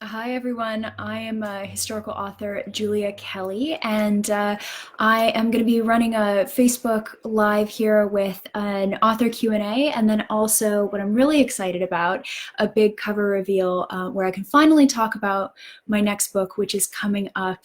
Hi, everyone. I am historical author Julia Kelly, and I am going to be running a Facebook Live here with an author Q&A, and then also what I'm really excited about, a big cover reveal where I can finally talk about my next book, which is coming up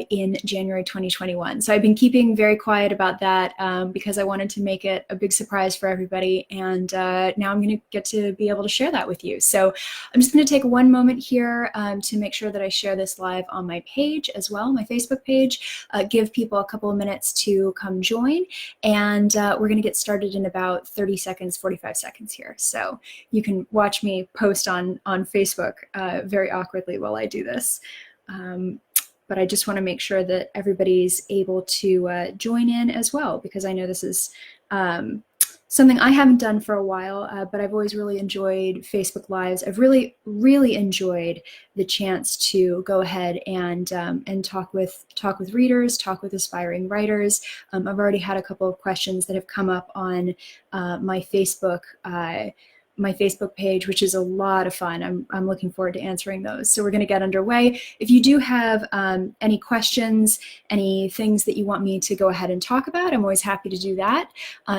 in January 2021. So I've been keeping very quiet about that because I wanted to make it a big surprise for everybody, and now I'm going to get to be able to share that with you. So I'm just going to take one moment here to make sure that I share this live on my page as well, my Facebook page, give people a couple of minutes to come join, and we're going to get started in about 30 seconds, 45 seconds here. So you can watch me post on Facebook very awkwardly while I do this. But I just want to make sure that everybody's able to join in as well, because I know this is something I haven't done for a while, but I've always really enjoyed Facebook Lives. I've really enjoyed the chance to go ahead and talk with readers, talk with aspiring writers. I've already had a couple of questions that have come up on my Facebook page, which is a lot of fun. I'm looking forward to answering those. So we're going to get underway. If you do have any questions, any things that you want me to go ahead and talk about, I'm always happy to do that.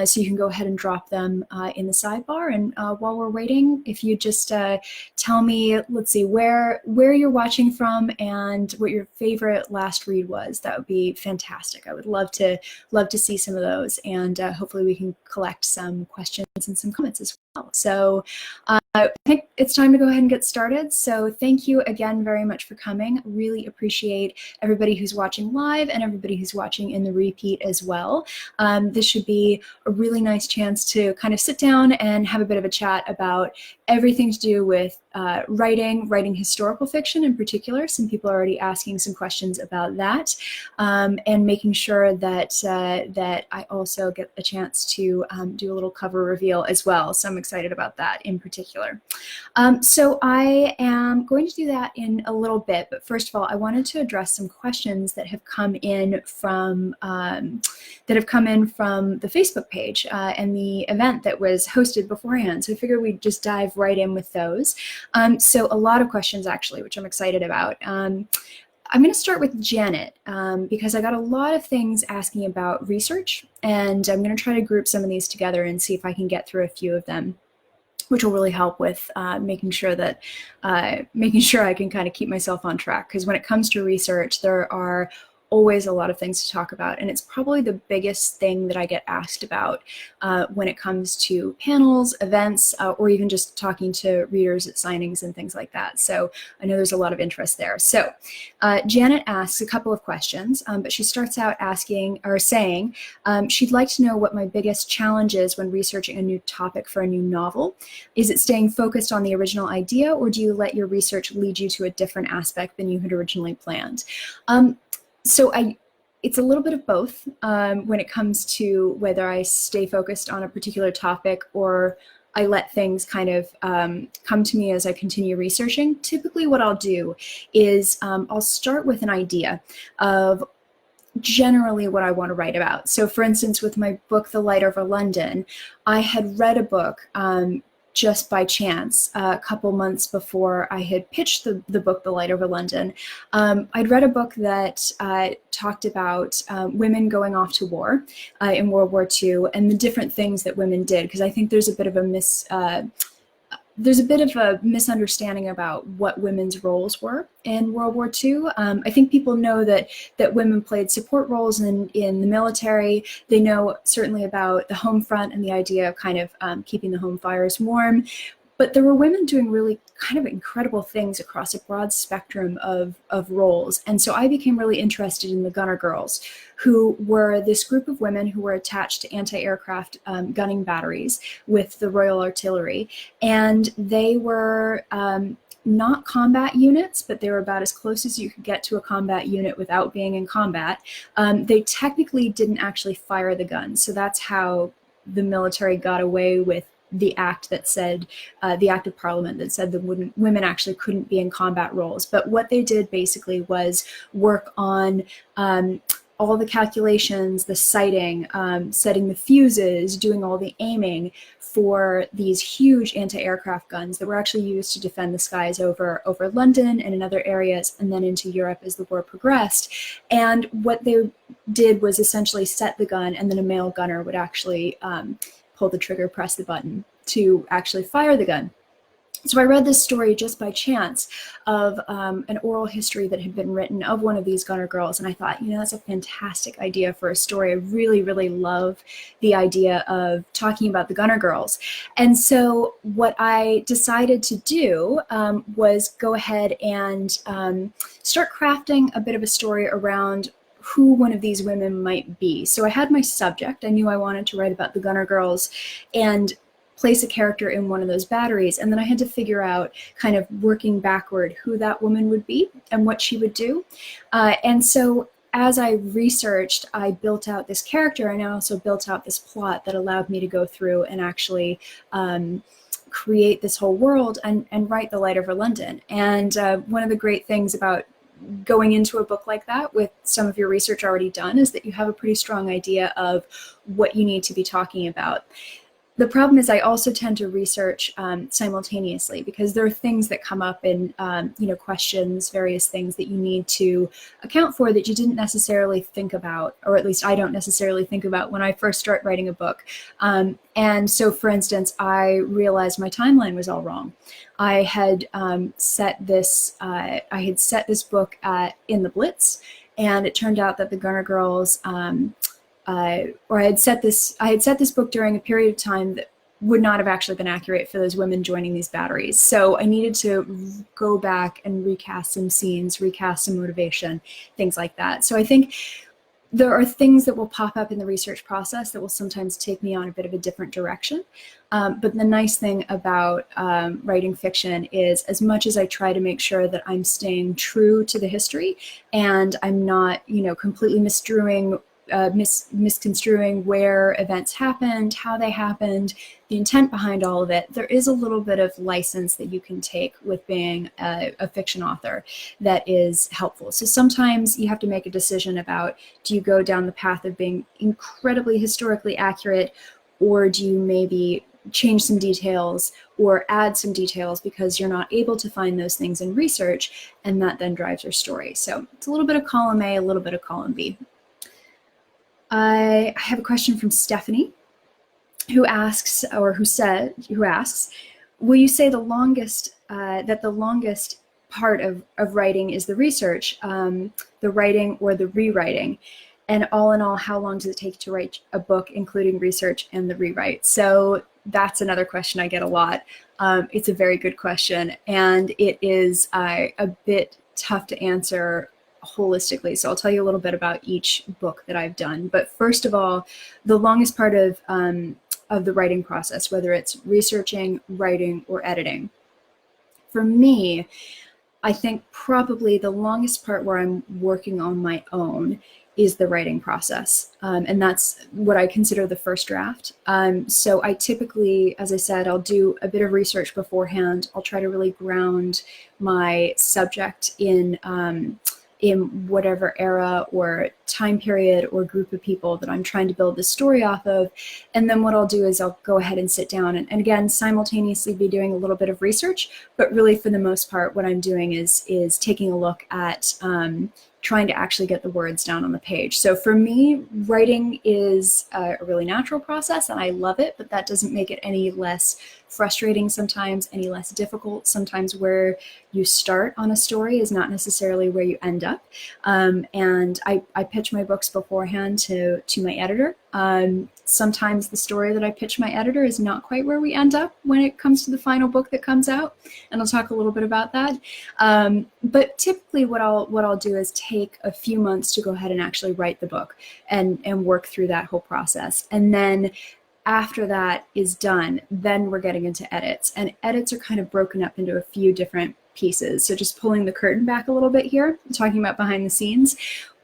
So you can go ahead and drop them in the sidebar. And while we're waiting, if you just tell me, let's see, where you're watching from and what your favorite last read was, that would be fantastic. I would love to see some of those, and hopefully we can collect some questions and some comments as well. So I think it's time to go ahead and get started. So thank you again very much for coming. Really appreciate everybody who's watching live and everybody who's watching in the repeat as well. This should be a really nice chance to kind of sit down and have a bit of a chat about everything to do with writing historical fiction in particular. Some people are already asking some questions about that, and making sure that that I also get a chance to do a little cover reveal as well. So I'm excited about that in particular. So I am going to do that in a little bit, but first of all, I wanted to address some questions that have come in from the Facebook page and the event that was hosted beforehand. So I figured we'd just dive right in with those. So a lot of questions actually, which I'm excited about. I'm going to start with Janet because I got a lot of things asking about research, and I'm going to try to group some of these together and see if I can get through a few of them, which will really help with making sure I can kind of keep myself on track. Because when it comes to research, there are always a lot of things to talk about, and it's probably the biggest thing that I get asked about when it comes to panels, events, or even just talking to readers at signings and things like that. So I know there's a lot of interest there. So Janet asks a couple of questions, but she starts out saying she'd like to know what my biggest challenge is when researching a new topic for a new novel. Is it staying focused on the original idea, or do you let your research lead you to a different aspect than you had originally planned? So it's a little bit of both when it comes to whether I stay focused on a particular topic or I let things kind of come to me as I continue researching. Typically what I'll do is I'll start with an idea of generally what I want to write about. So for instance, with my book, The Light Over London, I had read a book just by chance a couple months before I had pitched the book, The Light Over London. I'd read a book that talked about women going off to war in World War II and the different things that women did, because I think there's a bit of a misunderstanding about what women's roles were in World War II. I think people know that women played support roles in the military. They know certainly about the home front and the idea of kind of keeping the home fires warm. But there were women doing really kind of incredible things across a broad spectrum of roles. And so I became really interested in the Gunner Girls, who were this group of women who were attached to anti-aircraft gunning batteries with the Royal Artillery. And they were not combat units, but they were about as close as you could get to a combat unit without being in combat. They technically didn't actually fire the guns. So that's how the military got away with the act that said, the act of parliament that said that women actually couldn't be in combat roles. But what they did basically was work on all the calculations, the sighting, setting the fuses, doing all the aiming for these huge anti-aircraft guns that were actually used to defend the skies over London and in other areas, and then into Europe as the war progressed. And what they did was essentially set the gun, and then a male gunner would actually pull the trigger, press the button to actually fire the gun. So I read this story just by chance of an oral history that had been written of one of these gunner girls, and I thought, that's a fantastic idea for a story. I really, really love the idea of talking about the gunner girls. And so what I decided to do was go ahead and start crafting a bit of a story around who one of these women might be. So I had my subject. I knew I wanted to write about the gunner girls and place a character in one of those batteries, and then I had to figure out, kind of working backward, who that woman would be and what she would do. And so as I researched, I built out this character, and I also built out this plot that allowed me to go through and actually create this whole world and write The Light Over London. And one of the great things about going into a book like that with some of your research already done is that you have a pretty strong idea of what you need to be talking about. The problem is I also tend to research simultaneously, because there are things that come up in, questions, various things that you need to account for that you didn't necessarily think about, or at least I don't necessarily think about when I first start writing a book. And so, for instance, I realized my timeline was all wrong. I had set this book in the Blitz, and it turned out that the Gunner Girls. Or I had set this book during a period of time that would not have actually been accurate for those women joining these batteries. So I needed to go back and recast some scenes, recast some motivation, things like that. So I think there are things that will pop up in the research process that will sometimes take me on a bit of a different direction. But the nice thing about writing fiction is, as much as I try to make sure that I'm staying true to the history and I'm not, completely misconstruing where events happened, how they happened, the intent behind all of it, there is a little bit of license that you can take with being a fiction author that is helpful. So sometimes you have to make a decision about, do you go down the path of being incredibly historically accurate, or do you maybe change some details or add some details because you're not able to find those things in research, and that then drives your story. So it's a little bit of column A, a little bit of column B. I have a question from Stephanie, who asks, will you say that the longest part of writing is the research, the writing or the rewriting? And all in all, how long does it take to write a book, including research and the rewrite? So that's another question I get a lot. It's a very good question, and it is a bit tough to answer holistically. So I'll tell you a little bit about each book that I've done. But first of all, the longest part of the writing process, whether it's researching, writing, or editing, for me, I think probably the longest part where I'm working on my own is the writing process. And that's what I consider the first draft. So I typically, as I said, I'll do a bit of research beforehand. I'll try to really ground my subject in whatever era or time period or group of people that I'm trying to build this story off of. And then what I'll do is I'll go ahead and sit down and again, simultaneously be doing a little bit of research, but really for the most part, what I'm doing is taking a look at trying to actually get the words down on the page. So for me, writing is a really natural process and I love it, but that doesn't make it any less frustrating sometimes, any less difficult. Sometimes where you start on a story is not necessarily where you end up. And I pitch my books beforehand to my editor. Sometimes the story that I pitch my editor is not quite where we end up when it comes to the final book that comes out, and I'll talk a little bit about that. But typically what I'll do is take a few months to go ahead and actually write the book and work through that whole process. And then after that is done, then we're getting into edits. And edits are kind of broken up into a few different pieces. So just pulling the curtain back a little bit here, talking about behind the scenes.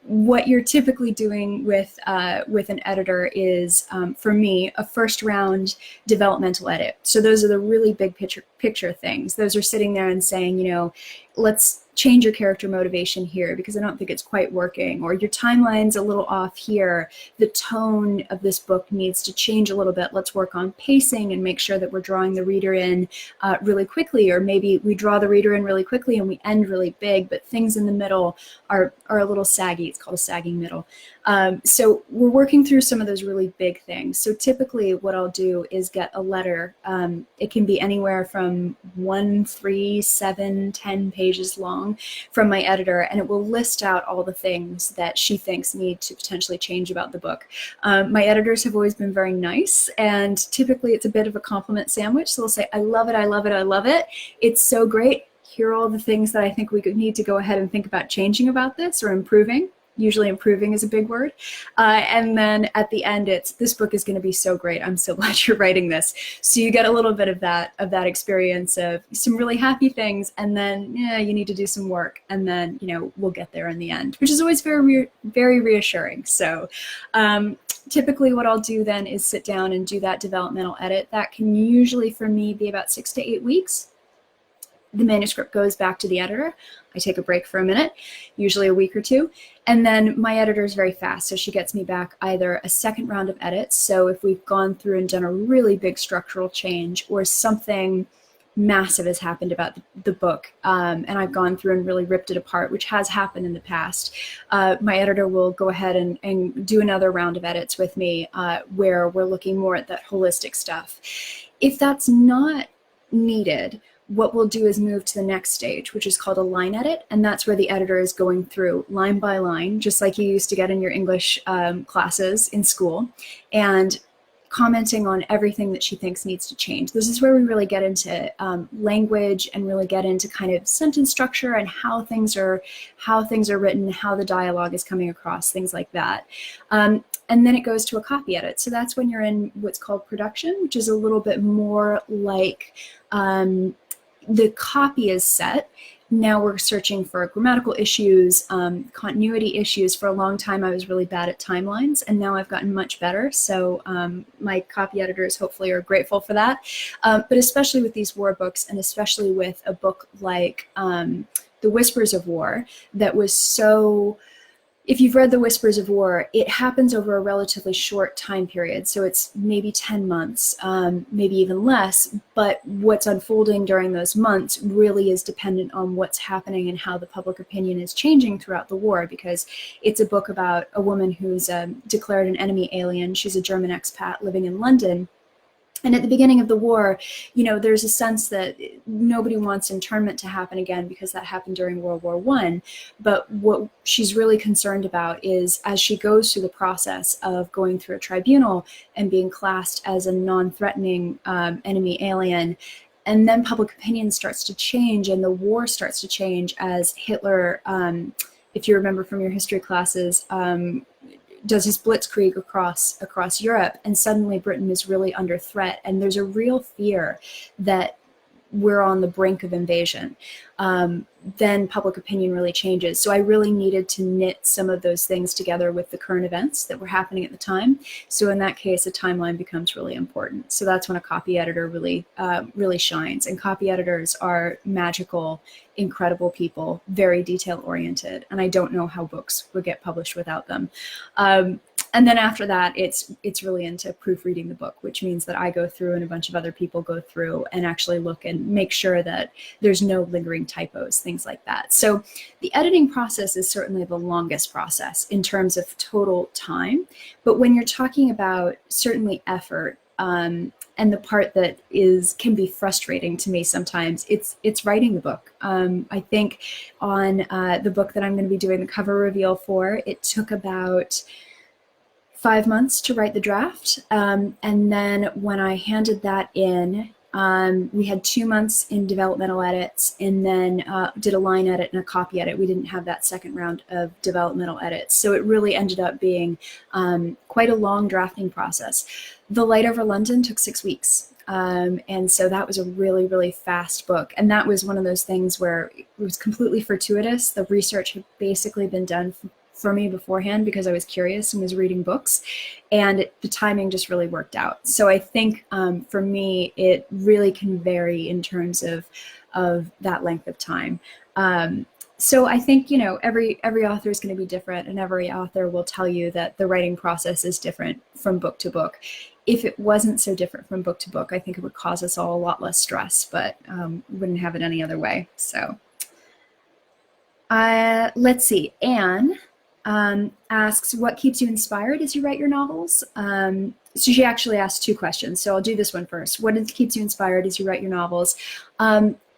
What you're typically doing with an editor is, for me, a first round developmental edit. So those are the really big picture things. Those are sitting there and saying, let's change your character motivation here because I don't think it's quite working, or your timeline's a little off here. The tone of this book needs to change a little bit. Let's work on pacing and make sure that we're drawing the reader in really quickly, or maybe we draw the reader in really quickly and we end really big, but things in the middle are a little saggy. It's called a sagging middle. So we're working through some of those really big things. So typically what I'll do is get a letter. It can be anywhere from 1, 3, 7, 10 pages long from my editor, and it will list out all the things that she thinks need to potentially change about the book. My editors have always been very nice, and typically it's a bit of a compliment sandwich. So they'll say, I love it, I love it, I love it. It's so great. Here are all the things that I think we could need to go ahead and think about changing about this or improving. Usually improving is a big word. And then at the end, it's, this book is going to be so great. I'm so glad you're writing this. So you get a little bit of that experience of some really happy things, and then you need to do some work, and then we'll get there in the end, which is always very reassuring. So typically what I'll do then is sit down and do that developmental edit. That can usually for me be about 6 to 8 weeks. The manuscript goes back to the editor. I take a break for a minute, usually a week or two, and then my editor is very fast, so she gets me back either a second round of edits, so if we've gone through and done a really big structural change, or something massive has happened about the book, and I've gone through and really ripped it apart, which has happened in the past, my editor will go ahead and do another round of edits with me, where we're looking more at that holistic stuff. If that's not needed, what we'll do is move to the next stage, which is called a line edit, and that's where the editor is going through line by line, just like you used to get in your English classes in school, and commenting on everything that she thinks needs to change. This is where we really get into language and really get into kind of sentence structure and how things are written, how the dialogue is coming across, things like that. And then it goes to a copy edit. So that's when you're in what's called production, which is a little bit more like the copy is set. Now we're searching for grammatical issues, continuity issues. For a long time, I was really bad at timelines, and now I've gotten much better. So my copy editors hopefully are grateful for that. But especially with these war books, and especially with a book like The Whispers of War, that was so... If you've read The Whispers of War, it happens over a relatively short time period. So it's maybe 10 months, maybe even less. But what's unfolding during those months really is dependent on what's happening and how the public opinion is changing throughout the war, because it's a book about a woman who's declared an enemy alien. She's a German expat living in London. And at the beginning of the war, there's a sense that nobody wants internment to happen again because that happened during World War I. But what she's really concerned about is, as she goes through the process of going through a tribunal and being classed as a non-threatening enemy alien, and then public opinion starts to change and the war starts to change as Hitler, if you remember from your history classes, does his blitzkrieg across Europe, and suddenly Britain is really under threat, and there's a real fear that we're on the brink of invasion. Then public opinion really changes. So I really needed to knit some of those things together with the current events that were happening at the time. So in that case, a timeline becomes really important. So that's when a copy editor really shines. And copy editors are magical, incredible people, very detail oriented. And I don't know how books would get published without them. And then after that, it's really into proofreading the book, which means that I go through and a bunch of other people go through and actually look and make sure that there's no lingering typos, things like that. So the editing process is certainly the longest process in terms of total time. But when you're talking about certainly effort, and the part that can be frustrating to me sometimes, it's writing the book. I think on the book that I'm going to be doing the cover reveal for, it took about 5 months to write the draft. And then when I handed that in, we had 2 months in developmental edits, and then did a line edit and a copy edit. We didn't have that second round of developmental edits. So it really ended up being quite a long drafting process. The Light Over London took 6 weeks. And so that was a really fast book. And that was one of those things where it was completely fortuitous. The research had basically been done for me beforehand because I was curious and was reading books, and the timing just really worked out. So I think for me, it really can vary in terms of that length of time. So I think, you know, every author is going to be different, and every author will tell you that the writing process is different from book to book. If it wasn't so different from book to book, I think it would cause us all a lot less stress, but wouldn't have it any other way. So let's see. Anne asks, what keeps you inspired as you write your novels? So she actually asked two questions. So I'll do this one first. What keeps you inspired as you write your novels?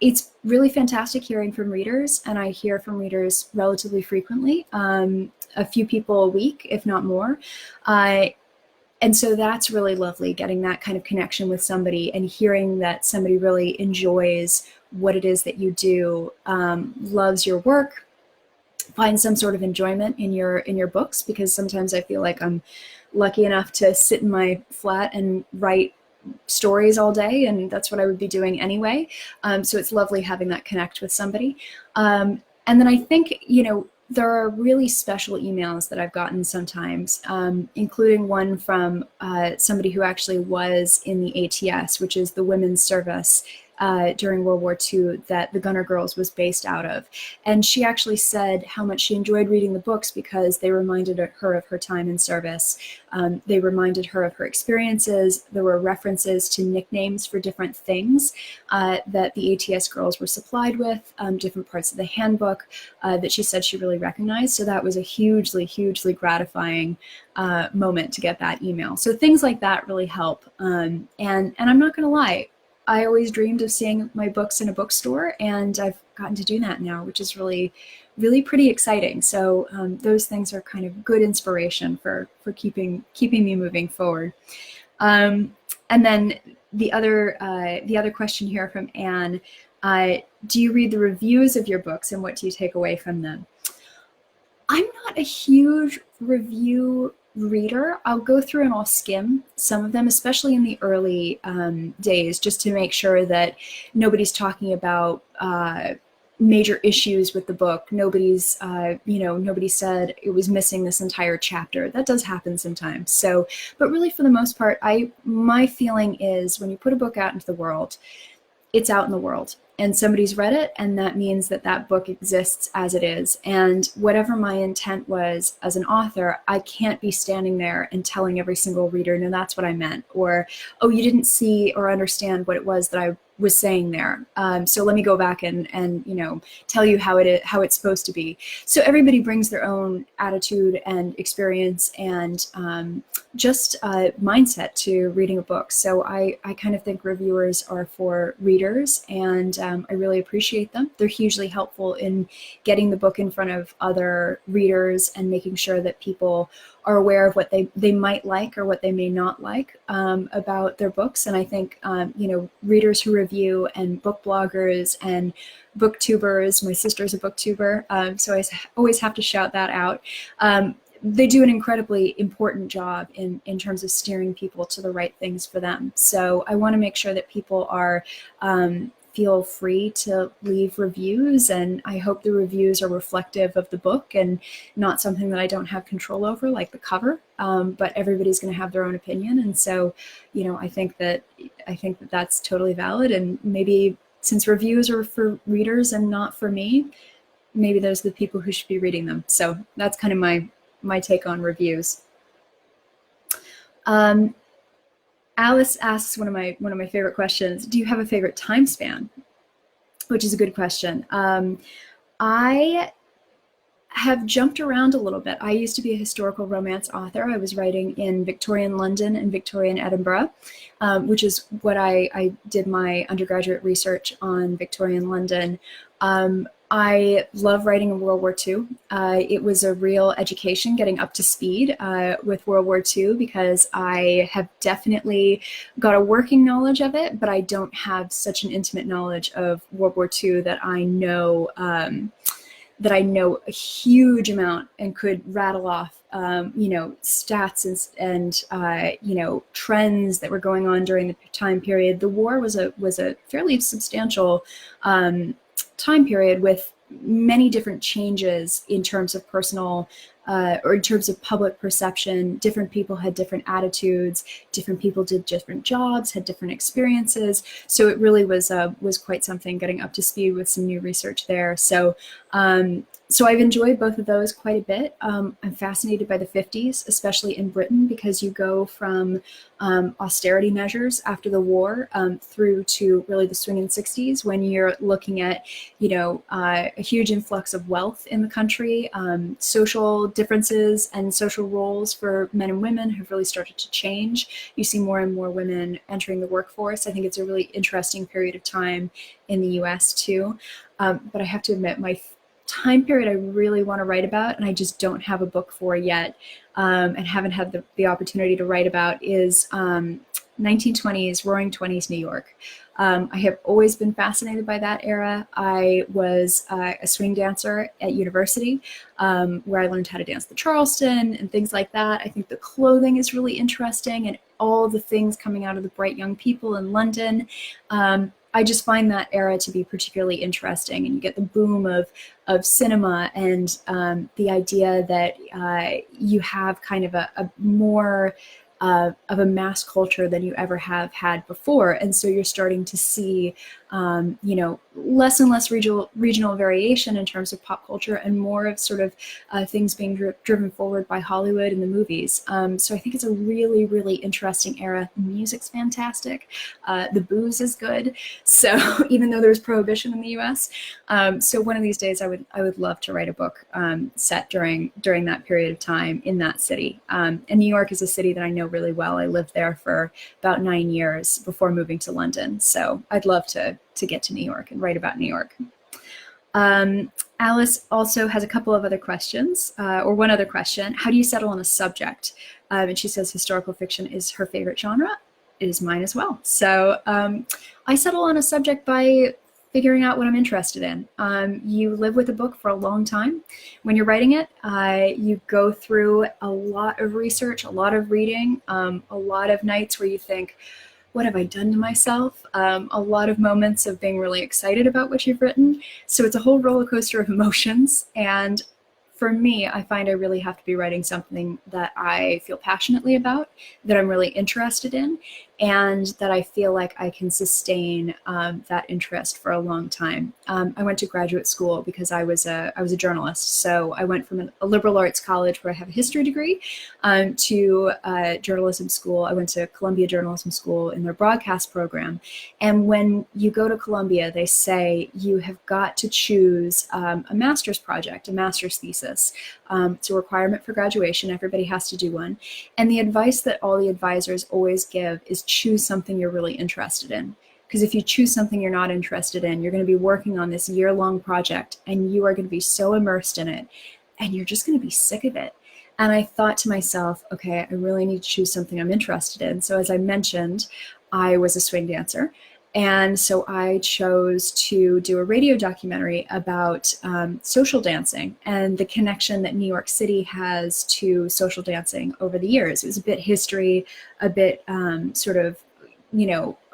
It's really fantastic hearing from readers, and I hear from readers relatively frequently, a few people a week, if not more. And so that's really lovely, getting that kind of connection with somebody and hearing that somebody really enjoys what it is that you do, loves your work, find some sort of enjoyment in your books, because sometimes I feel like I'm lucky enough to sit in my flat and write stories all day, and that's what I would be doing anyway. So it's lovely having that connect with somebody. And then I think, you know, there are really special emails that I've gotten sometimes, including one from somebody who actually was in the ATS, which is the women's service during World War II that the Gunner Girls was based out of. And she actually said how much she enjoyed reading the books because they reminded her of her time in service. They reminded her of her experiences. There were references to nicknames for different things that the ATS girls were supplied with, different parts of the handbook that she said she really recognized. So that was a hugely, hugely gratifying moment to get that email. So things like that really help. And I'm not going to lie, I always dreamed of seeing my books in a bookstore, and I've gotten to do that now, which is really, really pretty exciting. So those things are kind of good inspiration for keeping me moving forward. And then the other question here from Anne, do you read the reviews of your books, and what do you take away from them? I'm not a huge review reader. I'll go through and I'll skim some of them, especially in the early days, just to make sure that nobody's talking about major issues with the book. Nobody's, nobody said it was missing this entire chapter. That does happen sometimes. So, but really for the most part, my feeling is when you put a book out into the world, it's out in the world and somebody's read it, and that means that that book exists as it is. And whatever my intent was as an author, I can't be standing there and telling every single reader, no, that's what I meant, or, oh, you didn't see or understand what it was that I was saying there. So let me go back and tell you how it's supposed to be. So everybody brings their own attitude and experience and just mindset to reading a book. So I kind of think reviewers are for readers, and I really appreciate them. They're hugely helpful in getting the book in front of other readers and making sure that people are aware of what they might like or what they may not like about their books. And I think, readers who review and book bloggers and booktubers, my sister's a booktuber, so I always have to shout that out. They do an incredibly important job in terms of steering people to the right things for them. So I want to make sure that people are feel free to leave reviews, and I hope the reviews are reflective of the book and not something that I don't have control over, like the cover. But everybody's going to have their own opinion, and so, I think that that's totally valid. And maybe since reviews are for readers and not for me, maybe those are the people who should be reading them. So that's kind of my take on reviews. Alice asks one of my favorite questions. Do you have a favorite time span? Which is a good question. I have jumped around a little bit. I used to be a historical romance author. I was writing in Victorian London and Victorian Edinburgh, which is what I did my undergraduate research on, Victorian London. I love writing in World War II. It was a real education getting up to speed with World War II, because I have definitely got a working knowledge of it, but I don't have such an intimate knowledge of World War II that I know a huge amount and could rattle off, stats and trends that were going on during the time period. The war was a fairly substantial time period with many different changes in terms of personal or in terms of public perception. Different people had different attitudes, different people did different jobs, had different experiences. So it really was quite something getting up to speed with some new research there. So So I've enjoyed both of those quite a bit. I'm fascinated by the 50s, especially in Britain, because you go from austerity measures after the war through to really the swinging 60s, when you're looking at, a huge influx of wealth in the country. Social differences and social roles for men and women have really started to change. You see more and more women entering the workforce. I think it's a really interesting period of time in the US too. But I have to admit, my time period I really want to write about, and I just don't have a book for yet, and haven't had the opportunity to write about, is 1920s, Roaring Twenties New York. I have always been fascinated by that era. I was a swing dancer at university, where I learned how to dance the Charleston and things like that. I think the clothing is really interesting, and all of the things coming out of the bright young people in London. I just find that era to be particularly interesting, and you get the boom of cinema, and the idea that you have kind of a more of a mass culture than you ever have had before. And so you're starting to see, less and less regional variation in terms of pop culture, and more of sort of things being driven forward by Hollywood and the movies. So I think it's a really, really interesting era. The music's fantastic. The booze is good. So even though there's prohibition in the US. So one of these days I would love to write a book set during that period of time in that city. And New York is a city that I know really well. I lived there for about 9 years before moving to London. So I'd love to get to New York and write about New York. Alice also has a couple of other questions, or one other question. How do you settle on a subject? And she says historical fiction is her favorite genre. It is mine as well. So I settle on a subject by figuring out what I'm interested in. You live with a book for a long time. When you're writing it, you go through a lot of research, a lot of reading, a lot of nights where you think, what have I done to myself? A lot of moments of being really excited about what you've written. So it's a whole roller coaster of emotions. And for me, I find I really have to be writing something that I feel passionately about, that I'm really interested in, and that I feel like I can sustain that interest for a long time. I went to graduate school because I was a journalist. So I went from a liberal arts college where I have a history degree to journalism school. I went to Columbia Journalism School in their broadcast program. And when you go to Columbia, they say you have got to choose a master's project, a master's thesis. It's a requirement for graduation. Everybody has to do one. And the advice that all the advisors always give is choose something you're really interested in. Because if you choose something you're not interested in, you're going to be working on this year-long project, and you are going to be so immersed in it, and you're just going to be sick of it. And I thought to myself, okay, I really need to choose something I'm interested in. So as I mentioned, I was a swing dancer. And so I chose to do a radio documentary about social dancing and the connection that New York City has to social dancing over the years. It was a bit history, a bit sort of,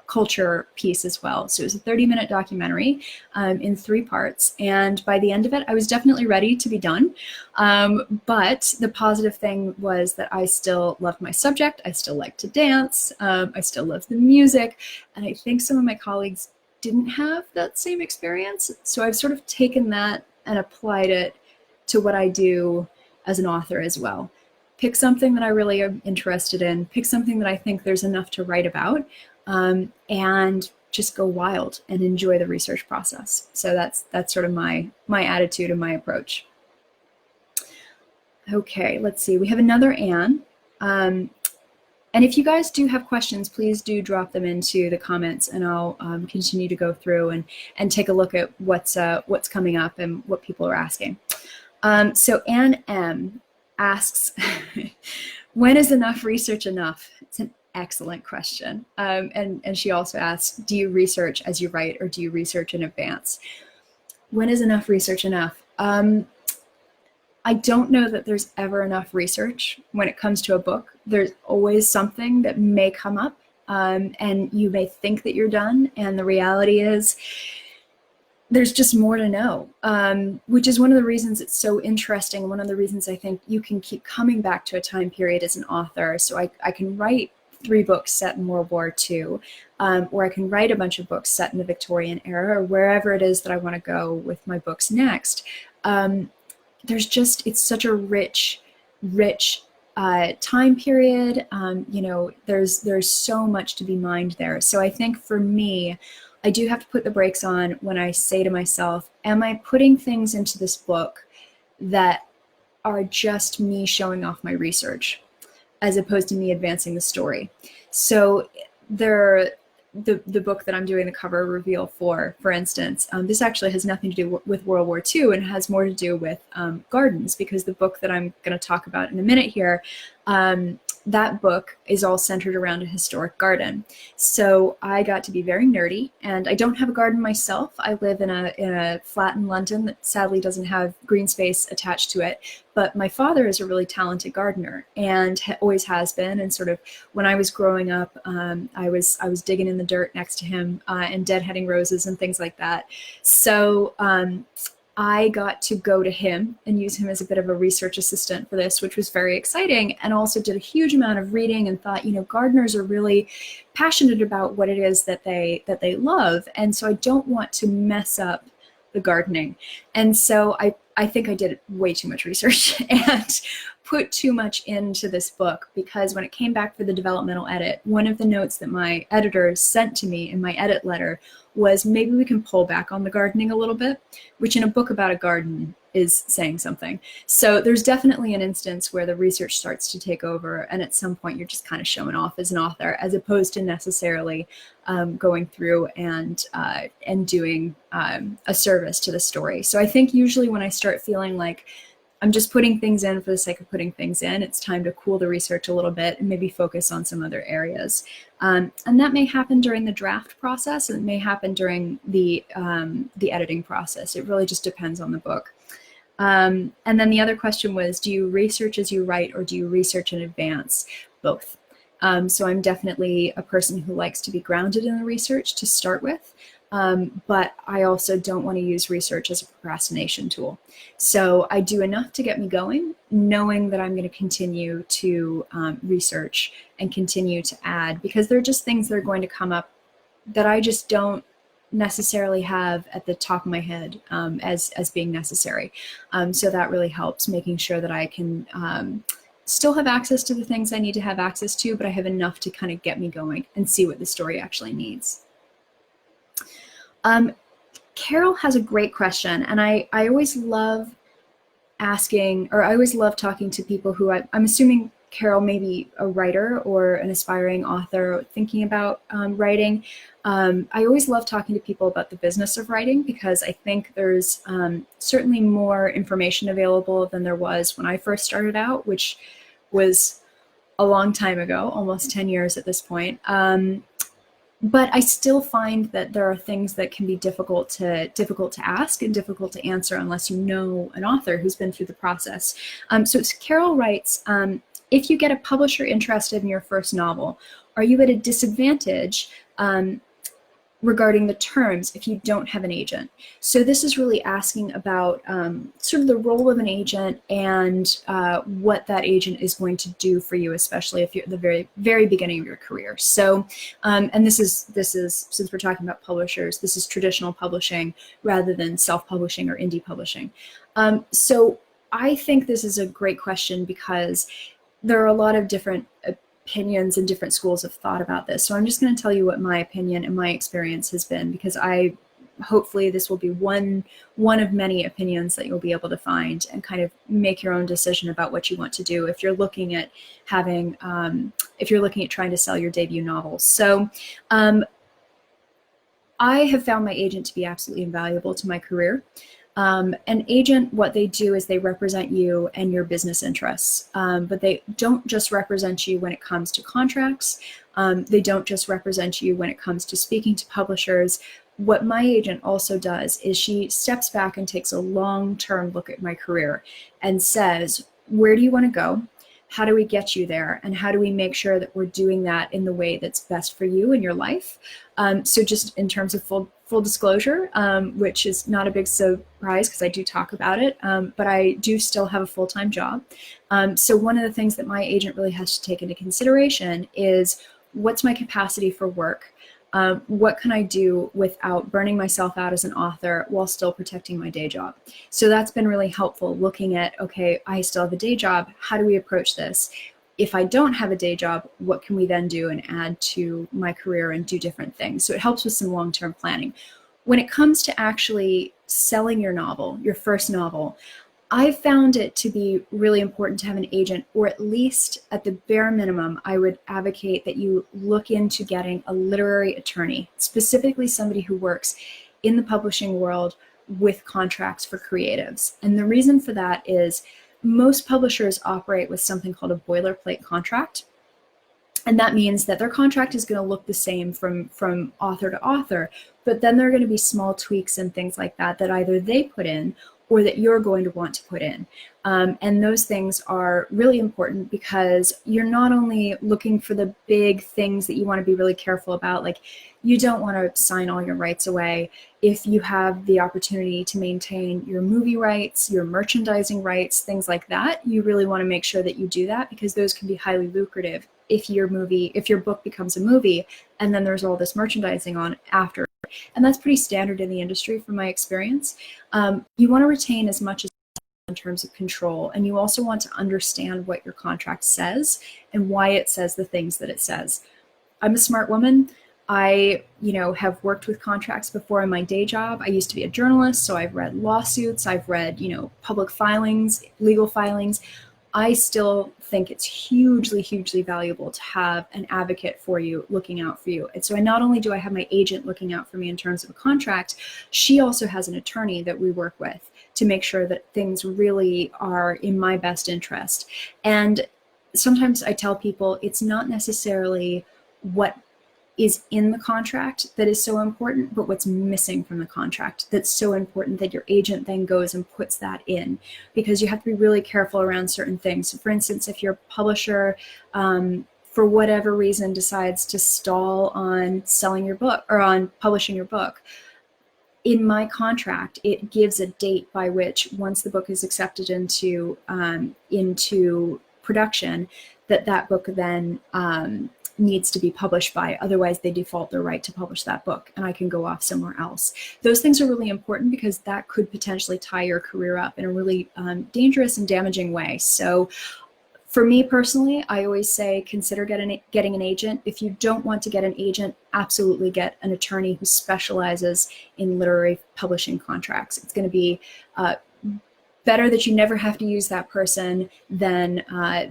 culture piece as well. So it was a 30-minute documentary in 3 parts. And by the end of it, I was definitely ready to be done. But the positive thing was that I still loved my subject. I still liked to dance. I still loved the music. And I think some of my colleagues didn't have that same experience. So I've sort of taken that and applied it to what I do as an author as well. Pick something that I really am interested in, pick something that I think there's enough to write about, and just go wild and enjoy the research process. So that's sort of my attitude and my approach. Okay, let's see. We have another Anne. And if you guys do have questions, please do drop them into the comments, and I'll continue to go through and take a look at what's coming up and what people are asking. So Anne M asks, when is enough research enough? It's an excellent question. And she also asks, do you research as you write, or do you research in advance? When is enough research enough? I don't know that there's ever enough research when it comes to a book. There's always something that may come up, and you may think that you're done, and the reality is there's just more to know, which is one of the reasons it's so interesting. One of the reasons I think you can keep coming back to a time period as an author. So I can write 3 books set in World War II, or I can write a bunch of books set in the Victorian era, or wherever it is that I want to go with my books next. It's such a rich time period. There's so much to be mined there. So I think for me, I do have to put the brakes on when I say to myself, am I putting things into this book that are just me showing off my research as opposed to me advancing the story? So the book that I'm doing the cover reveal for instance, this actually has nothing to do with World War II, and has more to do with gardens, because the book that I'm going to talk about in a minute here, that book is all centered around a historic garden. So I got to be very nerdy, and I don't have a garden myself. I live in a flat in London that sadly doesn't have green space attached to it. But my father is a really talented gardener, and always has been. And sort of when I was growing up, I was digging in the dirt next to him and deadheading roses and things like that. So I got to go to him and use him as a bit of a research assistant for this, which was very exciting, and also did a huge amount of reading and thought, gardeners are really passionate about what it is that they love, and so I don't want to mess up the gardening. And so I think I did way too much research and put too much into this book, because when it came back for the developmental edit, one of the notes that my editor sent to me in my edit letter was, maybe we can pull back on the gardening a little bit, which in a book about a garden is saying something. So there's definitely an instance where the research starts to take over, and at some point you're just kind of showing off as an author, as opposed to necessarily going through and doing a service to the story. So I think usually when I start feeling like I'm just putting things in for the sake of putting things in, it's time to cool the research a little bit and maybe focus on some other areas. And that may happen during the draft process, and it may happen during the editing process. It really just depends on the book. And then the other question was, do you research as you write, or do you research in advance? Both. So I'm definitely a person who likes to be grounded in the research to start with. But I also don't want to use research as a procrastination tool. So I do enough to get me going, knowing that I'm going to continue to research and continue to add, because there are just things that are going to come up that I just don't necessarily have at the top of my head as being necessary. So that really helps, making sure that I can still have access to the things I need to have access to, but I have enough to kind of get me going and see what the story actually needs. Carol has a great question, and I always love asking, or I always love talking to people who I'm assuming Carol may be a writer or an aspiring author thinking about writing. I always love talking to people about the business of writing, because I think there's certainly more information available than there was when I first started out, which was a long time ago, almost 10 years at this point. But I still find that there are things that can be difficult to ask and difficult to answer unless you know an author who's been through the process. So Carol writes, if you get a publisher interested in your first novel, are you at a disadvantage regarding the terms if you don't have an agent? So this is really asking about sort of the role of an agent and what that agent is going to do for you, especially if you're at the very, very beginning of your career. So, and this is, since we're talking about publishers, this is traditional publishing rather than self-publishing or indie publishing. So I think this is a great question, because there are a lot of different opinions and different schools of thought about this. So I'm just going to tell you what my opinion and my experience has been, because hopefully this will be one of many opinions that you'll be able to find and kind of make your own decision about what you want to do if you're looking at having, if you're looking at trying to sell your debut novel. So I have found my agent to be absolutely invaluable to my career. An agent, what they do is they represent you and your business interests, but they don't just represent you when it comes to contracts. They don't just represent you when it comes to speaking to publishers. What my agent also does is she steps back and takes a long-term look at my career and says, where do you want to go? How do we get you there? And how do we make sure that we're doing that in the way that's best for you in your life? So just in terms of full disclosure, which is not a big surprise because I do talk about it, but I do still have a full-time job. So one of the things that my agent really has to take into consideration is, what's my capacity for work? What can I do without burning myself out as an author while still protecting my day job? So that's been really helpful, looking at, okay, I still have a day job. How do we approach this? If I don't have a day job, what can we then do and add to my career and do different things? So it helps with some long-term planning. When it comes to actually selling your novel, your first novel, I've found it to be really important to have an agent, or at least at the bare minimum, I would advocate that you look into getting a literary attorney, specifically somebody who works in the publishing world with contracts for creatives. And the reason for that is most publishers operate with something called a boilerplate contract. And that means that their contract is going to look the same from author to author, but then there are going to be small tweaks and things like that that either they put in or that you're going to want to put in. And those things are really important because you're not only looking for the big things that you want to be really careful about, like you don't want to sign all your rights away. If you have the opportunity to maintain your movie rights, your merchandising rights, things like that, you really want to make sure that you do that, because those can be highly lucrative if your book becomes a movie and then there's all this merchandising on after. And that's pretty standard in the industry from my experience. You want to retain as much as in terms of control, and you also want to understand what your contract says and why it says the things that it says. I'm a smart woman. I, have worked with contracts before in my day job. I used to be a journalist, so I've read lawsuits, I've read, public filings, legal filings. I still think it's hugely, hugely valuable to have an advocate for you, looking out for you. And so not only do I have my agent looking out for me in terms of a contract, she also has an attorney that we work with to make sure that things really are in my best interest. And sometimes I tell people it's not necessarily what is in the contract that is so important, but what's missing from the contract that's so important that your agent then goes and puts that in, because you have to be really careful around certain things. So for instance, if your publisher, for whatever reason, decides to stall on selling your book or on publishing your book, in my contract, it gives a date by which, once the book is accepted into production, that book then needs to be published by. Otherwise, they default their right to publish that book, and I can go off somewhere else. Those things are really important because that could potentially tie your career up in a really dangerous and damaging way. So for me personally, I always say consider getting an agent. If you don't want to get an agent, absolutely get an attorney who specializes in literary publishing contracts. It's going to be better that you never have to use that person than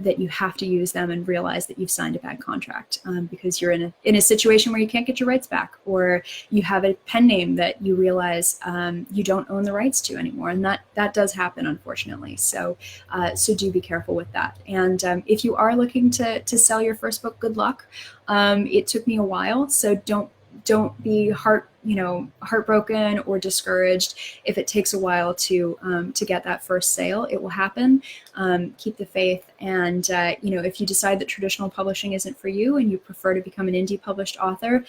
that you have to use them and realize that you've signed a bad contract, because you're in a situation where you can't get your rights back, or you have a pen name that you realize you don't own the rights to anymore, and that does happen, unfortunately. So do be careful with that. And if you are looking to sell your first book, good luck. It took me a while, so don't be heartbroken or discouraged if it takes a while to get that first sale. It will happen. Keep the faith, and if you decide that traditional publishing isn't for you and you prefer to become an indie published author,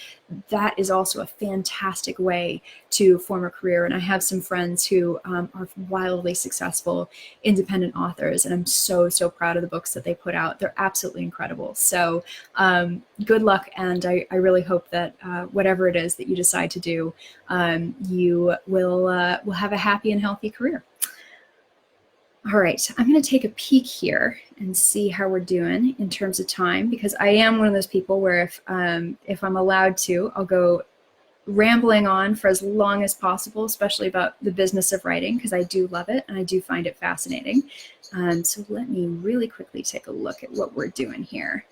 that is also a fantastic way to form a career. And I have some friends who are wildly successful independent authors, and I'm so proud of the books that they put out. They're absolutely incredible. So good luck, and I really hope that whatever it is that you decide to do, you will have a happy and healthy career. All right, I'm going to take a peek here and see how we're doing in terms of time, because I am one of those people where if I'm allowed to, I'll go rambling on for as long as possible, especially about the business of writing, because I do love it and I do find it fascinating. So let me really quickly take a look at what we're doing here.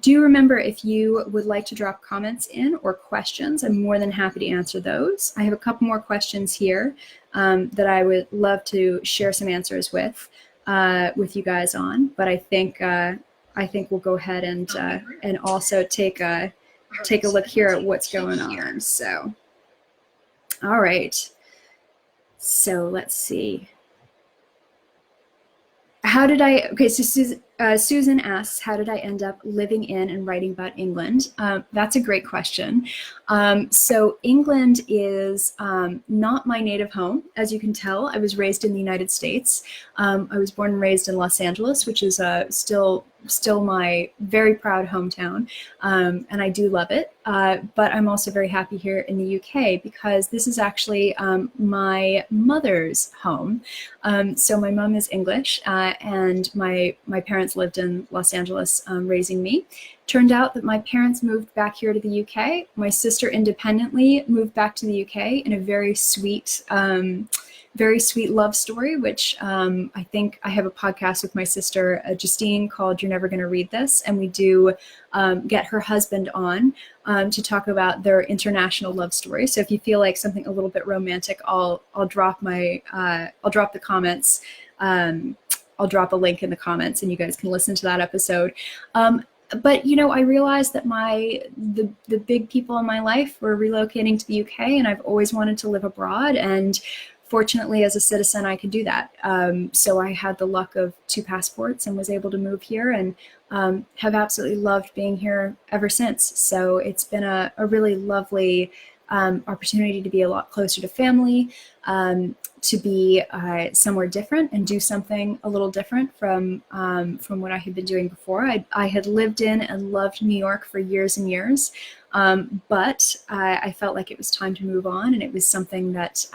Do remember, if you would like to drop comments in or questions, I'm more than happy to answer those. I have a couple more questions here that I would love to share some answers with you guys on, but I think we'll go ahead and also take a look here at what's going on. So, all right. So let's see. Okay, so Susan asks, how did I end up living in and writing about England? That's a great question. So England is not my native home. As you can tell, I was raised in the United States. I was born and raised in Los Angeles, which is still my very proud hometown, and I do love it. But I'm also very happy here in the UK because this is actually my mother's home. So my mom is English, and my parents lived in Los Angeles raising me. Turned out that my parents moved back here to the UK. My sister independently moved back to the UK in a very sweet love story, which I think I have a podcast with my sister, Justine, called You're Never Gonna Read This. And we do get her husband on to talk about their international love story. So if you feel like something a little bit romantic, I'll drop the comments. I'll drop a link in the comments and you guys can listen to that episode. But you know, I realized that the big people in my life were relocating to the UK, and I've always wanted to live abroad. And fortunately, as a citizen, I could do that. So I had the luck of 2 passports and was able to move here, and have absolutely loved being here ever since. So it's been a really lovely opportunity to be a lot closer to family, to be somewhere different and do something a little different from what I had been doing before. I had lived in and loved New York for years and years, but I felt like it was time to move on, and it was something that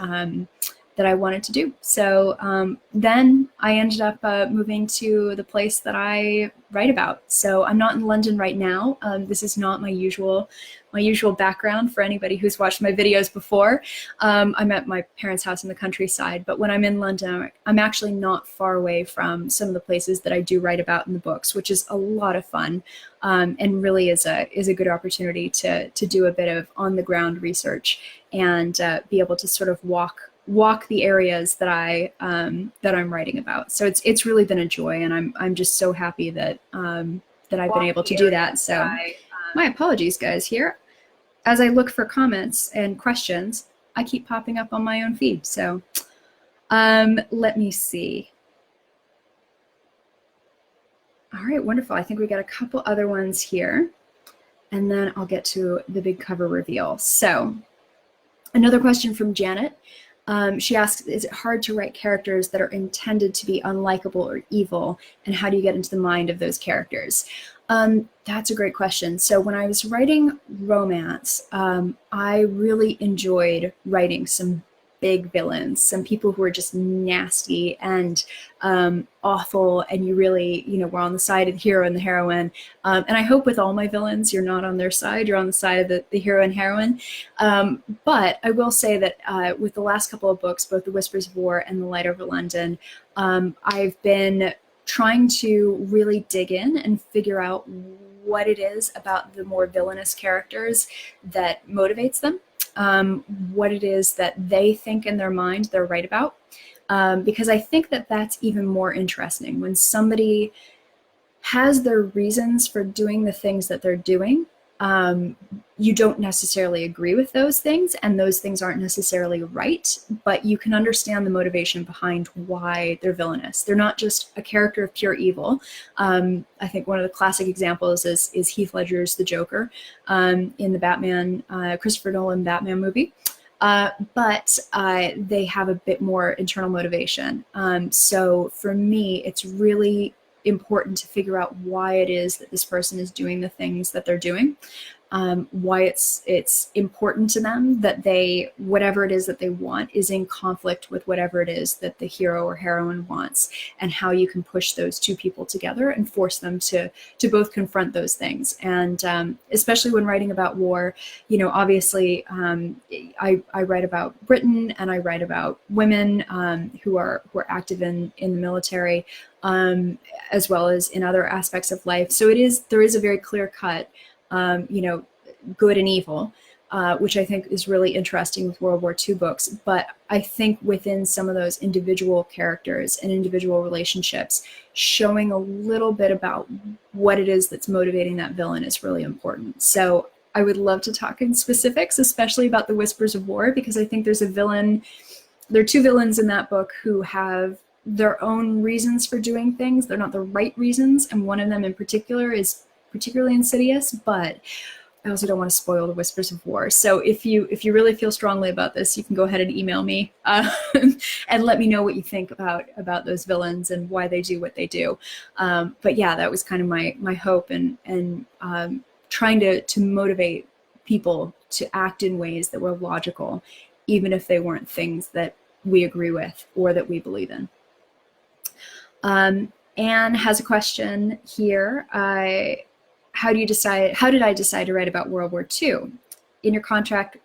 I wanted to do. So then I ended up moving to the place that I write about. So I'm not in London right now. This is not my usual background for anybody who's watched my videos before. I'm at my parents' house in the countryside, but when I'm in London, I'm actually not far away from some of the places that I do write about in the books, which is a lot of fun, and really is a good opportunity to do a bit of on the ground research and be able to sort of walk the areas that I'm writing about. So it's really been a joy, and I'm just so happy that I've been able to do that. So my apologies, guys, here. As I look for comments and questions, I keep popping up on my own feed. So let me see. All right, wonderful. I think we got a couple other ones here, and then I'll get to the big cover reveal. So another question from Janet. She asks, is it hard to write characters that are intended to be unlikable or evil? And how do you get into the mind of those characters? That's a great question. So when I was writing romance, I really enjoyed writing some big villains, some people who are just nasty and awful, and you really, were on the side of the hero and the heroine. And I hope with all my villains, you're not on their side, you're on the side of the hero and heroine. But I will say that with the last couple of books, both The Whispers of War and The Light Over London, I've been trying to really dig in and figure out what it is about the more villainous characters that motivates them. What it is that they think in their mind they're right about. Because I think that that's even more interesting when somebody has their reasons for doing the things that they're doing. You don't necessarily agree with those things, and those things aren't necessarily right, but you can understand the motivation behind why they're villainous. They're not just a character of pure evil. I think one of the classic examples is Heath Ledger's The Joker in the Batman, Christopher Nolan Batman movie. But they have a bit more internal motivation. So for me, it's really important to figure out why it is that this person is doing the things that they're doing, why it's important to them that whatever it is that they want is in conflict with whatever it is that the hero or heroine wants, and how you can push those two people together and force them to both confront those things. And especially when writing about war, obviously I write about Britain, and I write about women who are active in the military, as well as in other aspects of life. So there is a very clear cut, good and evil, which I think is really interesting with World War II books. But I think within some of those individual characters and individual relationships, showing a little bit about what it is that's motivating that villain is really important. So I would love to talk in specifics, especially about The Whispers of War, because I think there are 2 villains in that book who have their own reasons for doing things. They're not the right reasons, and one of them in particular is particularly insidious, but I also don't want to spoil the Whispers of War. So if you really feel strongly about this, you can go ahead and email me and let me know what you think about those villains and why they do what they do. But yeah, that was kind of my hope, and trying to motivate people to act in ways that were logical, even if they weren't things that we agree with or that we believe in. Anne has a question here. How did I decide to write about World War II? In your contract,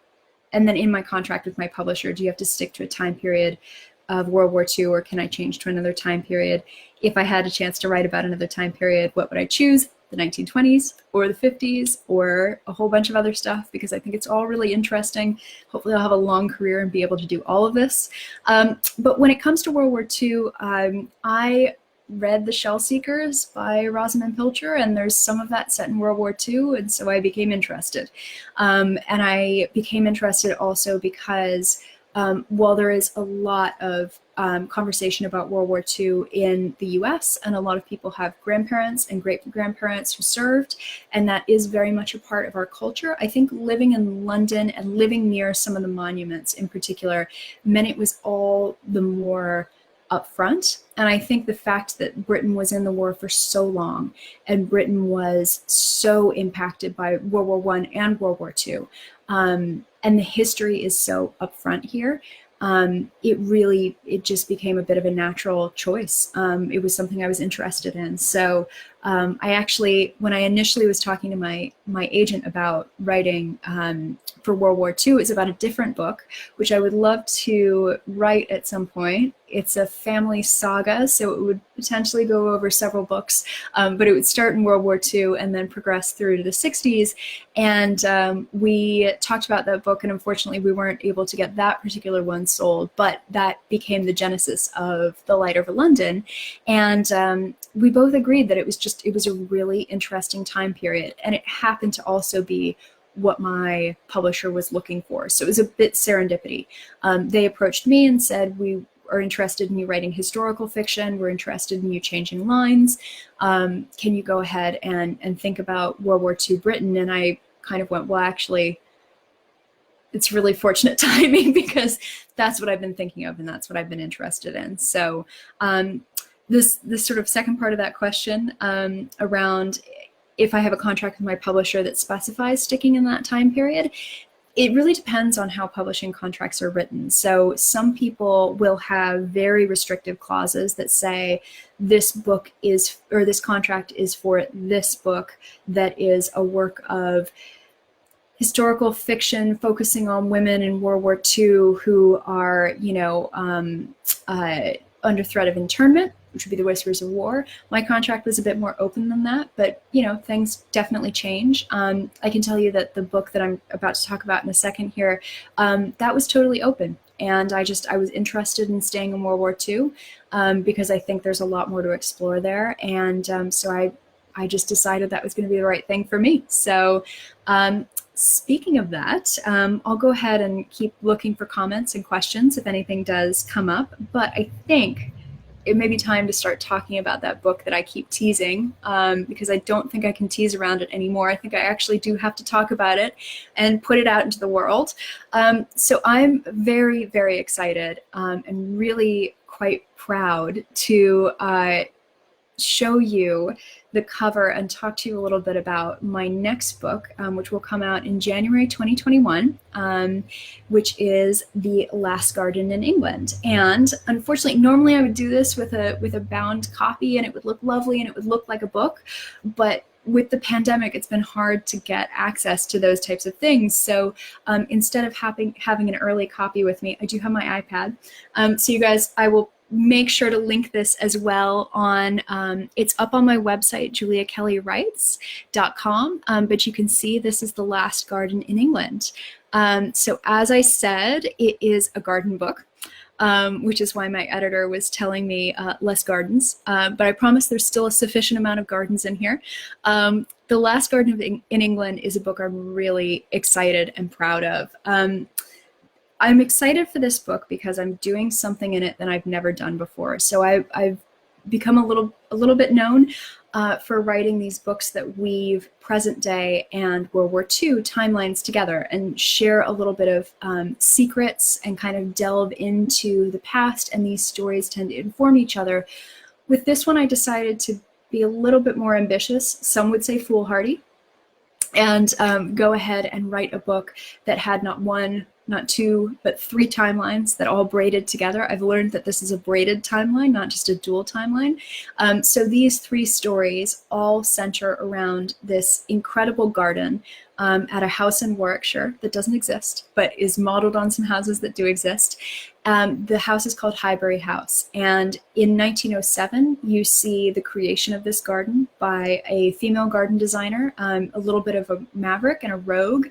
and then in my contract with my publisher, do you have to stick to a time period of World War II, or can I change to another time period? If I had a chance to write about another time period, what would I choose? The 1920s or the 50s or a whole bunch of other stuff, because I think it's all really interesting. Hopefully I'll have a long career and be able to do all of this. But when it comes to World War II, I read The Shell Seekers by Rosamund Pilcher, and there's some of that set in World War II, and so I became interested. And I became interested also because while there is a lot of conversation about World War II in the US, and a lot of people have grandparents and great-grandparents who served, and that is very much a part of our culture, I think living in London and living near some of the monuments in particular meant it was all the more upfront. And I think the fact that Britain was in the war for so long, and Britain was so impacted by World War I and World War II, and the history is so upfront here, it just became a bit of a natural choice. It was something I was interested in. So I actually, when I initially was talking to my agent about writing for World War II, it's about a different book, which I would love to write at some point. It's a family saga, so it would potentially go over several books, but it would start in World War II and then progress through to the 60s. And we talked about that book, and unfortunately we weren't able to get that particular one sold, but that became the genesis of The Light Over London. And we both agreed that it was a really interesting time period, and it happened to also be what my publisher was looking for. So it was a bit serendipity. They approached me and said, we are interested in you writing historical fiction. We're interested in you changing lines. Can you go ahead and think about World War II Britain? And I kind of went, well, actually, it's really fortunate timing, because that's what I've been thinking of and that's what I've been interested in. So this sort of second part of that question around if I have a contract with my publisher that specifies sticking in that time period, it really depends on how publishing contracts are written. So some people will have very restrictive clauses that say this book is, or this contract is for this book that is a work of historical fiction focusing on women in World War II who are, under threat of internment, which would be the Whispers of War. My contract was a bit more open than that, but things definitely change. I can tell you that the book that I'm about to talk about in a second here, that was totally open. And I was interested in staying in World War II because I think there's a lot more to explore there. And so I just decided that was going to be the right thing for me. So speaking of that, I'll go ahead and keep looking for comments and questions if anything does come up. But I think it may be time to start talking about that book that I keep teasing, because I don't think I can tease around it anymore. I think I actually do have to talk about it and put it out into the world. So I'm very, very excited and really quite proud to show you the cover and talk to you a little bit about my next book, which will come out in January 2021, which is The Last Garden in England. And unfortunately, normally I would do this with a bound copy, and it would look lovely and it would look like a book, but with the pandemic, it's been hard to get access to those types of things. So instead of having an early copy with me, I do have my iPad. So you guys, I will make sure to link this as well on, it's up on my website, juliakellywrites.com, but you can see this is The Last Garden in England. So as I said, it is a garden book, which is why my editor was telling me less gardens, but I promise there's still a sufficient amount of gardens in here. The Last Garden in England is a book I'm really excited and proud of. I'm excited for this book because I'm doing something in it that I've never done before. So I've become a little bit known for writing these books that weave present day and World War II timelines together and share a little bit of secrets and kind of delve into the past. And these stories tend to inform each other. With this one, I decided to be a little bit more ambitious. Some would say foolhardy, and go ahead and write a book that had not one, not two, but three timelines that all braided together. I've learned that this is a braided timeline, not just a dual timeline. So these three stories all center around this incredible garden at a house in Warwickshire that doesn't exist, but is modeled on some houses that do exist. The house is called Highbury House, and in 1907 you see the creation of this garden by a female garden designer, a little bit of a maverick and a rogue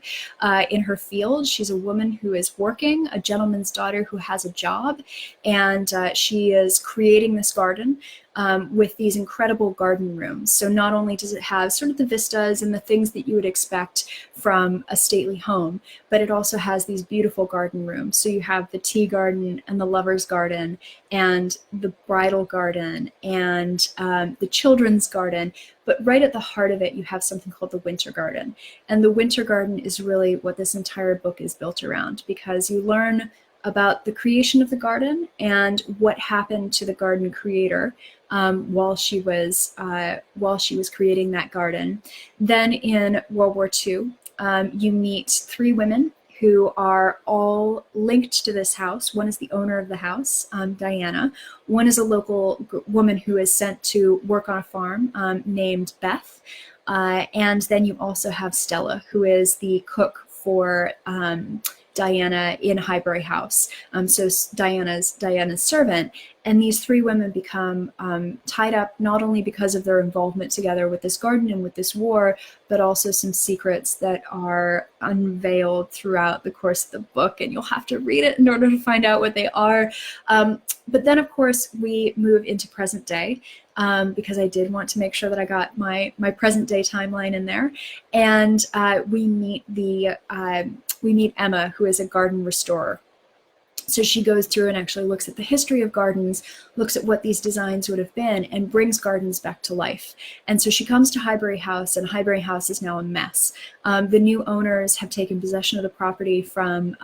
in her field. She's a woman who is working, a gentleman's daughter who has a job, and she is creating this garden with these incredible garden rooms. So not only does it have sort of the vistas and the things that you would expect from a stately home, but it also has these beautiful garden rooms. So you have the tea garden and the lover's garden and the bridal garden and the children's garden. But right at the heart of it, you have something called the winter garden. And the winter garden is really what this entire book is built around, because you learn about the creation of the garden and what happened to the garden creator while she was creating that garden. Then in World War II, you meet three women who are all linked to this house. One is the owner of the house, Diana. One is a local woman who is sent to work on a farm named Beth. And then you also have Stella, who is the cook for Diana in Highbury House. So Diana's servant. And these three women become tied up not only because of their involvement together with this garden and with this war, but also some secrets that are unveiled throughout the course of the book. And you'll have to read it in order to find out what they are. But then, of course, we move into present day, because I did want to make sure that I got my present day timeline in there. And we meet Emma, who is a garden restorer. So she goes through and actually looks at the history of gardens, looks at what these designs would have been, and brings gardens back to life. And so she comes to Highbury House, and Highbury House is now a mess. The new owners have taken possession of the property from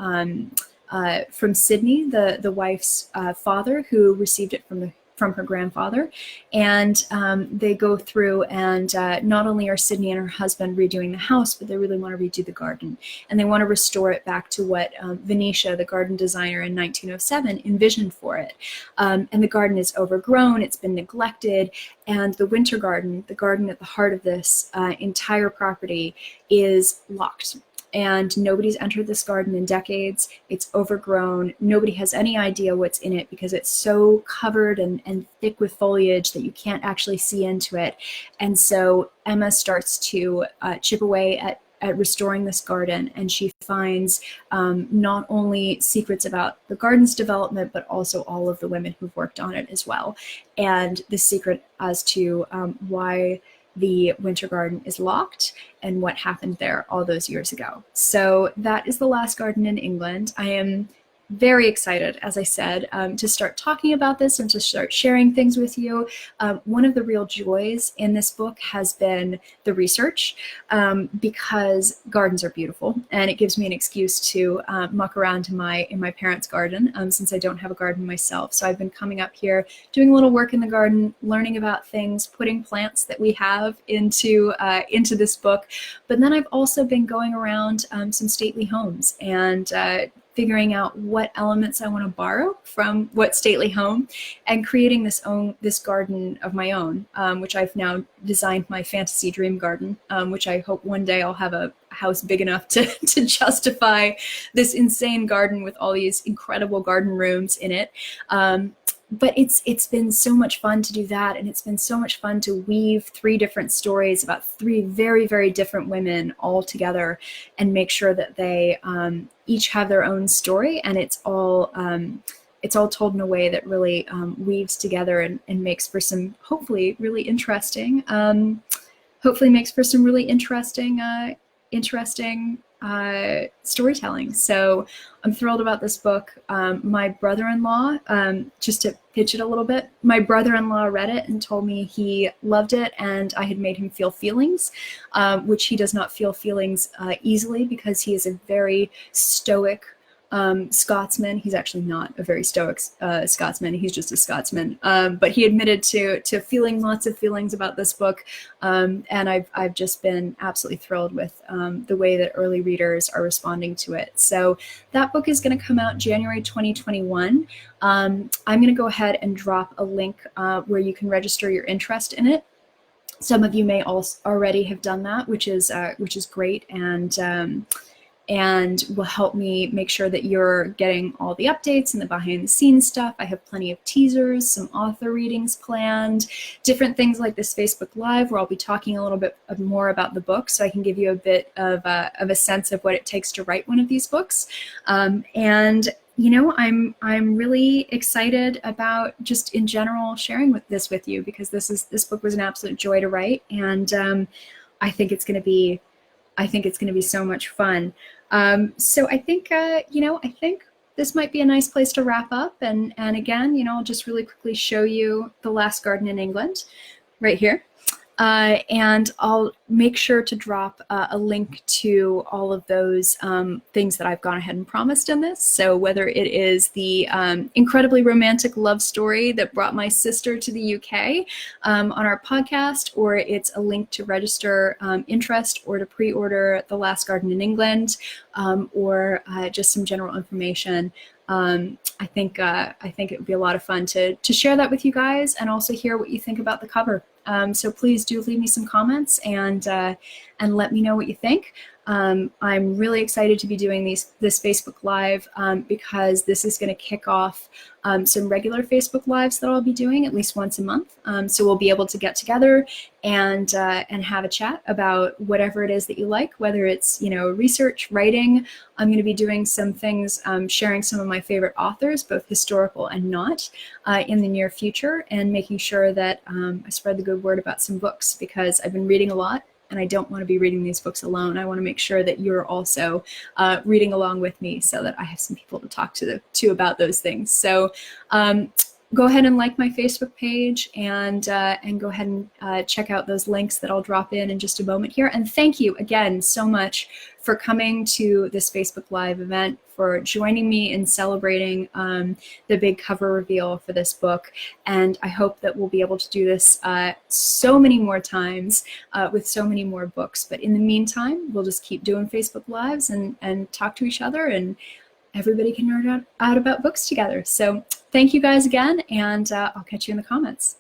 Sidney, the wife's father, who received it from her grandfather. And they go through and not only are Sidney and her husband redoing the house, but they really want to redo the garden. And they want to restore it back to what Venetia, the garden designer in 1907, envisioned for it. And the garden is overgrown, it's been neglected, and the winter garden, the garden at the heart of this entire property, is locked. And nobody's entered this garden in decades. It's overgrown. Nobody has any idea what's in it because it's so covered and thick with foliage that you can't actually see into it. And so Emma starts to chip away at restoring this garden, and she finds not only secrets about the garden's development, but also all of the women who've worked on it as well. And the secret as to why the winter garden is locked and what happened there all those years ago. So that is the last garden in England. I am very excited, as I said, to start talking about this and to start sharing things with you. One of the real joys in this book has been the research, because gardens are beautiful, and it gives me an excuse to muck around in my parents' garden, since I don't have a garden myself. So I've been coming up here, doing a little work in the garden, learning about things, putting plants that we have into this book. But then I've also been going around some stately homes and figuring out what elements I want to borrow from what stately home, and creating this garden of my own, which I've now designed my fantasy dream garden, which I hope one day I'll have a house big enough to justify this insane garden with all these incredible garden rooms in it. But it's been so much fun to do that, and it's been so much fun to weave three different stories about three very, very different women all together and make sure that they each have their own story, and it's all told in a way that really weaves together and makes for some hopefully really interesting storytelling. So I'm thrilled about this book. My brother-in-law, just to pitch it a little bit, my brother-in-law read it and told me he loved it and I had made him feel feelings, which he does not feel feelings easily because he is a very stoic Scotsman. He's actually not a very stoic Scotsman. He's just a Scotsman. But he admitted to feeling lots of feelings about this book, and I've just been absolutely thrilled with the way that early readers are responding to it. So that book is going to come out January 2021. I'm going to go ahead and drop a link where you can register your interest in it. Some of you may also already have done that, which is great, and will help me make sure that you're getting all the updates and the behind the scenes stuff. I have plenty of teasers, some author readings planned, different things like this Facebook Live where I'll be talking a little bit more about the book, so I can give you a bit of a sense of what it takes to write one of these books. And you know, I'm really excited about just in general sharing this with you, because this book was an absolute joy to write, and I think it's going to be so much fun. So I think, I think this might be a nice place to wrap up. And again, I'll just really quickly show you The Last Garden in England right here. And I'll make sure to drop a link to all of those things that I've gone ahead and promised in this. So whether it is the incredibly romantic love story that brought my sister to the UK on our podcast, or it's a link to register interest or to pre-order The Last Garden in England, or just some general information. I think it would be a lot of fun to share that with you guys, and also hear what you think about the cover. So please do leave me some comments and let me know what you think. I'm really excited to be doing this Facebook Live because this is going to kick off some regular Facebook Lives that I'll be doing at least once a month. So we'll be able to get together and have a chat about whatever it is that you like, whether it's research, writing. I'm going to be doing some things, sharing some of my favorite authors, both historical and not, in the near future, and making sure that I spread the good word about some books, because I've been reading a lot. And I don't want to be reading these books alone. I want to make sure that you're also reading along with me, so that I have some people to talk to about those things. So go ahead and like my Facebook page, and go ahead and check out those links that I'll drop in just a moment here. And thank you again so much for coming to this Facebook Live event, for joining me in celebrating the big cover reveal for this book. And I hope that we'll be able to do this so many more times with so many more books. But in the meantime, we'll just keep doing Facebook Lives and talk to each other, and everybody can nerd out about books together. So thank you guys again, and I'll catch you in the comments.